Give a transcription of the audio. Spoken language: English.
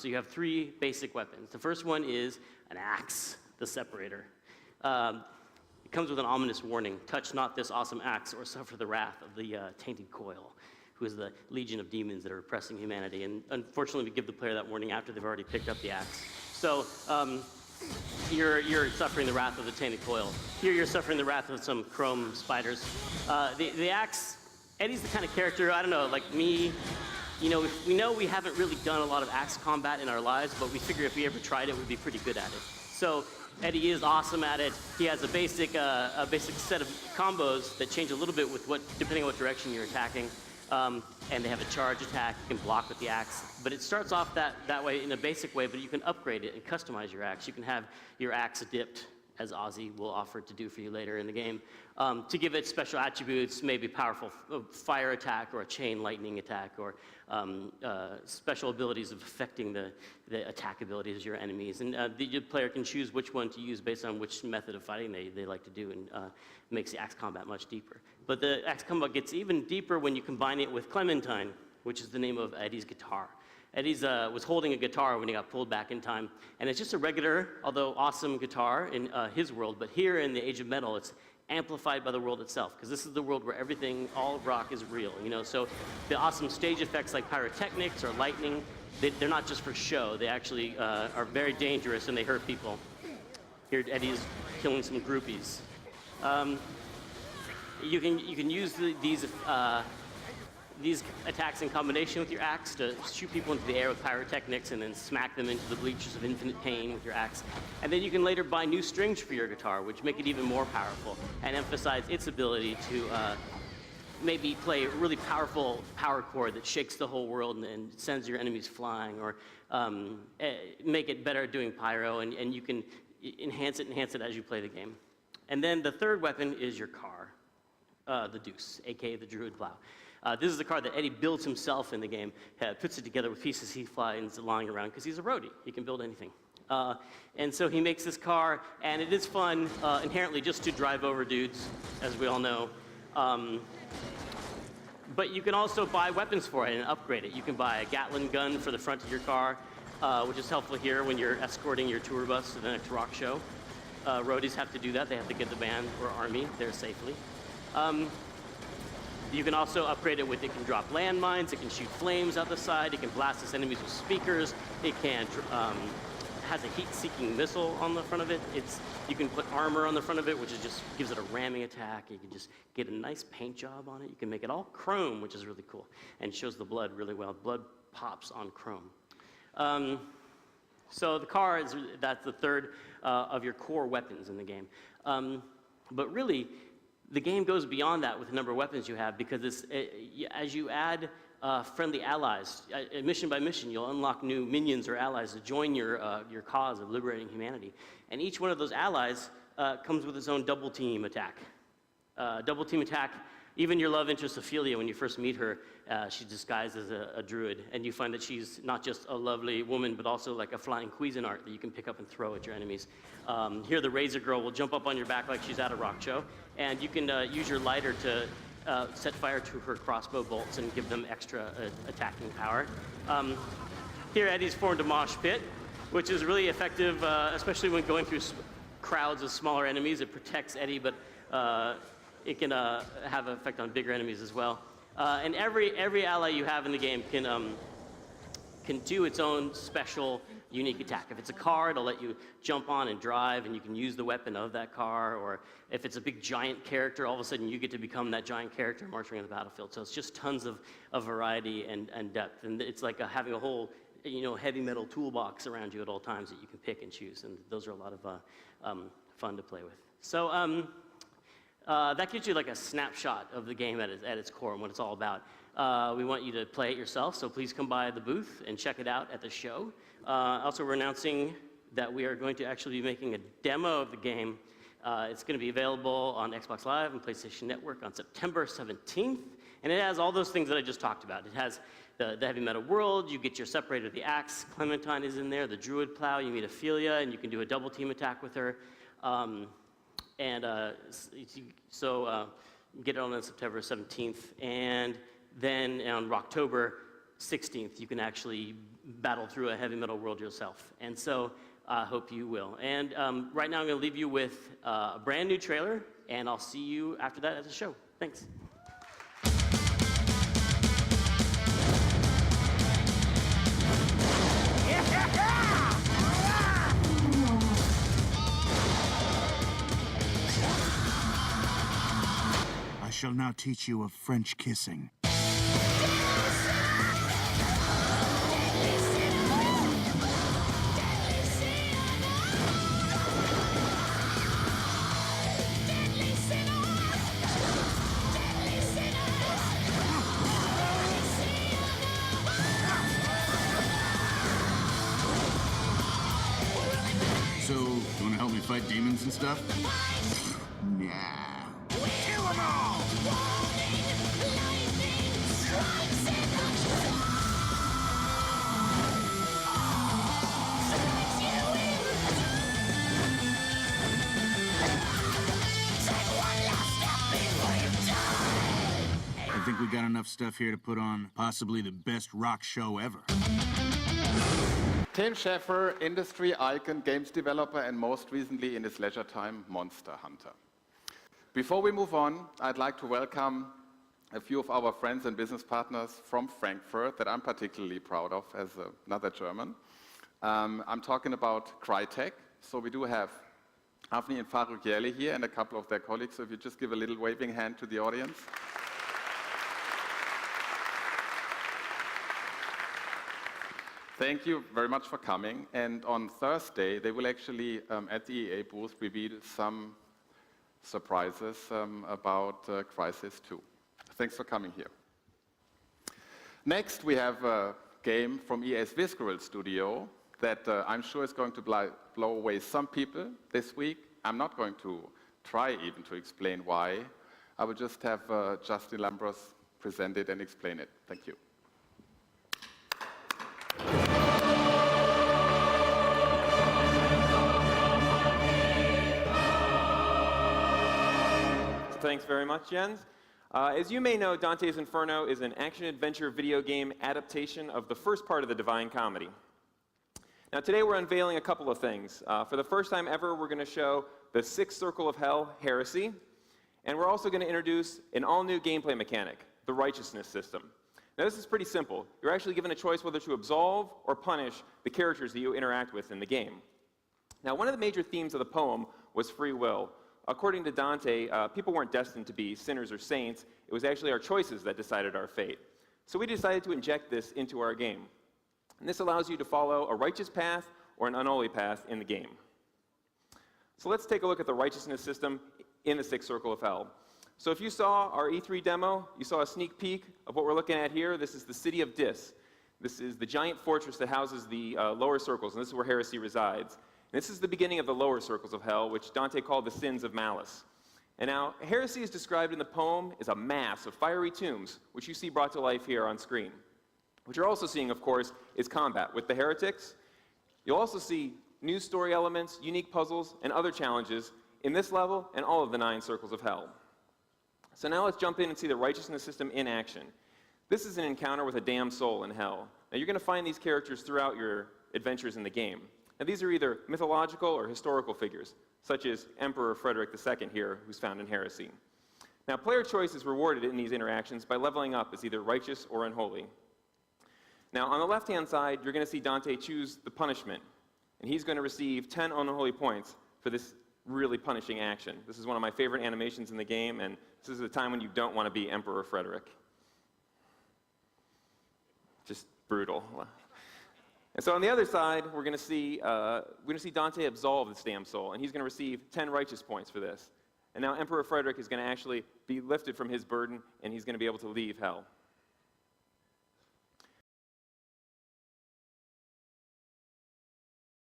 So you have 3 basic weapons. The first one is an axe, the separator. It comes with an ominous warning: touch not this awesome axe or suffer the wrath of the tainted coil, who is the legion of demons that are oppressing humanity. And unfortunately, we give the player that warning after they've already picked up the axe. So you're suffering the wrath of the tainted coil. Here you're suffering the wrath of some chrome spiders. The axe, Eddie's the kind of character, I don't know, like me, we know we haven't really done a lot of axe combat in our lives, but we figure if we ever tried it, we'd be pretty good at it. So Eddie is awesome at it. He has a basic set of combos that change a little bit with depending on what direction you're attacking. And they have a charge attack. You can block with the axe. But it starts off that way in a basic way, but you can upgrade it and customize your axe. You can have your axe dipped, as Ozzy will offer to do for you later in the game, to give it special attributes, maybe powerful fire attack or a chain lightning attack, or special abilities of affecting the attack abilities of your enemies. And the player can choose which one to use based on which method of fighting they like to do, and makes the axe combat much deeper. But the axe combat gets even deeper when you combine it with Clementine, which is the name of Eddie's guitar. Eddie's was holding a guitar when he got pulled back in time, and it's just a regular, although awesome guitar in his world, but here in the Age of Metal, it's amplified by the world itself, because this is the world where everything, all of rock is real, so the awesome stage effects like pyrotechnics or lightning, they're not just for show, they actually are very dangerous and they hurt people. Here Eddie's killing some groupies. You can use these attacks in combination with your axe to shoot people into the air with pyrotechnics and then smack them into the bleachers of infinite pain with your axe. And then you can later buy new strings for your guitar, which make it even more powerful and emphasize its ability to maybe play a really powerful power chord that shakes the whole world and sends your enemies flying, or make it better at doing pyro, and you can enhance it as you play the game. And then the third weapon is your car, the Deuce, aka the Druid Plow. This is the car that Eddie builds himself in the game, puts it together with pieces he finds lying around, because he's a roadie. He can build anything. And so he makes this car, and it is fun inherently just to drive over dudes, as we all know. But you can also buy weapons for it and upgrade it. You can buy a Gatling gun for the front of your car, which is helpful here when you're escorting your tour bus to the next rock show. Roadies have to do that. They have to get the band or army there safely. You can also upgrade it with, it can drop landmines, it can shoot flames out the side, it can blast its enemies with speakers, it can, has a heat-seeking missile on the front of it. You can put armor on the front of it, which just gives it a ramming attack. You can just get a nice paint job on it. You can make it all chrome, which is really cool, and shows the blood really well. Blood pops on chrome. So the car, that's the third of your core weapons in the game. But really, the game goes beyond that with the number of weapons you have, because as you add friendly allies, mission by mission, you'll unlock new minions or allies to join your cause of liberating humanity. And each one of those allies comes with its own double team attack. Double team attack, even your love interest Ophelia, when you first meet her, she's disguised as a druid, and you find that she's not just a lovely woman, but also like a flying Cuisinart that you can pick up and throw at your enemies. Here the Razor Girl will jump up on your back like she's at a rock show, and you can use your lighter to set fire to her crossbow bolts and give them extra attacking power. Here Eddie's formed a mosh pit, which is really effective, especially when going through crowds of smaller enemies. It protects Eddie, but it can have an effect on bigger enemies as well. And every ally you have in the game can do its own special, unique attack. If it's a car, it'll let you jump on and drive, and you can use the weapon of that car. Or if it's a big giant character, all of a sudden you get to become that giant character marching on the battlefield. So it's just tons of variety and depth. And it's like having a whole heavy metal toolbox around you at all times that you can pick and choose. And those are a lot of fun to play with. So that gives you like a snapshot of the game at its core and what it's all about. We want you to play it yourself, so please come by the booth and check it out at the show. Also, we're announcing that we are going to actually be making a demo of the game. It's going to be available on Xbox Live and PlayStation Network on September 17th, and it has all those things that I just talked about. It has the heavy metal world, you get your separator of the axe, Clementine is in there, the Druid Plow, you meet Ophelia, and you can do a double team attack with her. Get it on September 17th, and then on October 16th, you can actually battle through a heavy metal world yourself. And so I hope you will. And right now I'm going to leave you with a brand new trailer, and I'll see you after that at the show. Thanks. I shall now teach you of French kissing. So, you want to help me fight demons and stuff? Nah. Kill them all! I think we got enough stuff here to put on possibly the best rock show ever. Tim Schafer, industry icon, games developer, and most recently in his leisure time, Monster Hunter. Before we move on, I'd like to welcome a few of our friends and business partners from Frankfurt that I'm particularly proud of as another German. I'm talking about Crytek. So we do have Avni and Faruk Yerli here and a couple of their colleagues. So if you just give a little waving hand to the audience. Thank you very much for coming. And on Thursday, they will actually, at the EA booth, reveal some surprises about Crysis 2. Thanks for coming here. Next, we have a game from EA's Visceral Studio that I'm sure is going to blow away some people this week. I'm not going to try even to explain why. I will just have Justin Lambros present it and explain it. Thank you. Thanks very much, Jens. As you may know, Dante's Inferno is an action-adventure video game adaptation of the first part of the Divine Comedy. Now, today we're unveiling a couple of things. For the first time ever, we're going to show the Sixth Circle of Hell, Heresy, and we're also going to introduce an all-new gameplay mechanic, the Righteousness System. Now, this is pretty simple. You're actually given a choice whether to absolve or punish the characters that you interact with in the game. Now, one of the major themes of the poem was free will. According to Dante, people weren't destined to be sinners or saints. It was actually our choices that decided our fate. So we decided to inject this into our game. And this allows you to follow a righteous path or an unholy path in the game. So let's take a look at the righteousness system in the Sixth Circle of Hell. So if you saw our E3 demo, you saw a sneak peek of what we're looking at here. This is the city of Dis. This is the giant fortress that houses the lower circles, and this is where heresy resides. This is the beginning of the lower circles of hell, which Dante called the sins of malice. And now, heresy is described in the poem as a mass of fiery tombs, which you see brought to life here on screen. What you're also seeing, of course, is combat with the heretics. You'll also see new story elements, unique puzzles, and other challenges in this level and all of the 9 circles of hell. So now let's jump in and see the righteousness system in action. This is an encounter with a damned soul in hell. Now, you're going to find these characters throughout your adventures in the game. Now, these are either mythological or historical figures, such as Emperor Frederick II here, who's found in Heresy. Now, player choice is rewarded in these interactions by leveling up as either righteous or unholy. Now, on the left-hand side, you're going to see Dante choose the punishment, and he's going to receive 10 unholy points for this really punishing action. This is one of my favorite animations in the game, and this is a time when you don't want to be Emperor Frederick. Just brutal. And so on the other side, we're going to see Dante absolve this damned soul, and he's going to receive 10 righteous points for this. And now Emperor Frederick is going to actually be lifted from his burden, and he's going to be able to leave hell.